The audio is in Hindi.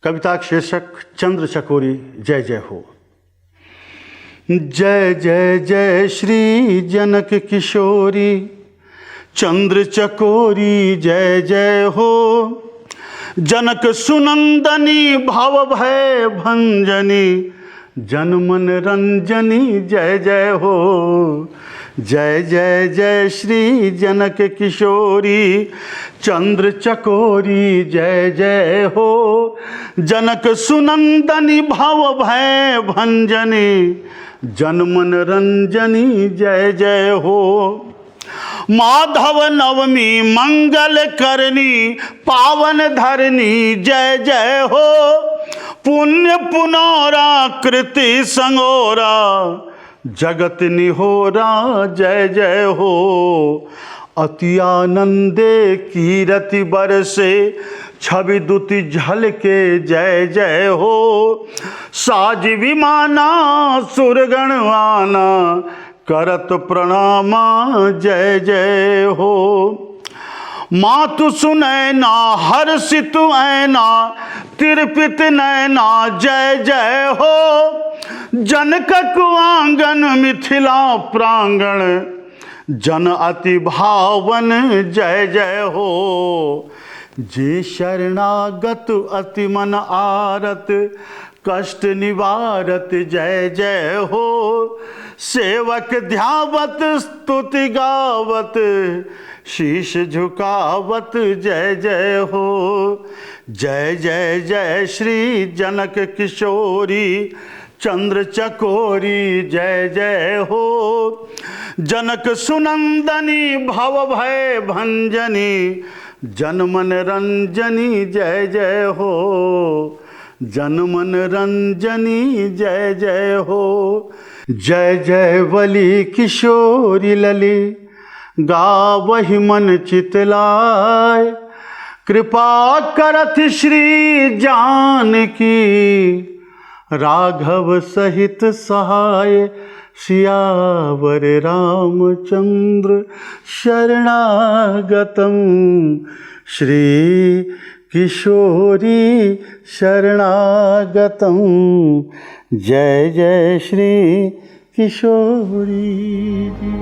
कविता शीर्षक चंद्र चकोरी जय जय हो। जय जय जय श्री जनक किशोरी चंद्र चकोरी जय जय हो। जनक सुनंदनी भव भय भंजनी जनमन रंजनी जय जय हो। जय जय जय श्री जनक किशोरी चंद्र चकोरी जय जय हो। जनक सुनंदनी भव भय भंजनी जनमन रंजनी जय जय हो। माधव नवमी मंगल करनी पावन धरनी जय जय हो। पुण्य पुनौरा कृति संगोरा जगत निहोरा जय जय हो। अति आनंदे कीरति बरसे छवि दुति झलके जय जय हो। साज विमाना सुरगण आना करत प्रणामा जय जय हो। मातु सुनैना हर्षित ऐना तिरपित नैना जय जय हो। जनकक आंगन मिथिला प्रांगण जन अति भावन जय जय हो। जे शरणागत अति मन आरत कष्ट निवारत जय जय हो। सेवक ध्यावत स्तुति गावत शीश झुकावत जय जय हो। जय जय जय श्री जनक किशोरी चंद्र चकोरी जय जय हो। जनक सुनंदनी भव भय भंजनी जनमन रंजनी जय जय हो। जनमन रंजनी जय जय हो। जय जय वली किशोरी लली गावहि मन चितलाय। कृपा करथ श्री जानकी राघव सहित सहाय। सियावर रामचंद्र शरणागतम श्री किशोरी शरणागतम। जय जय श्री किशोरी जी।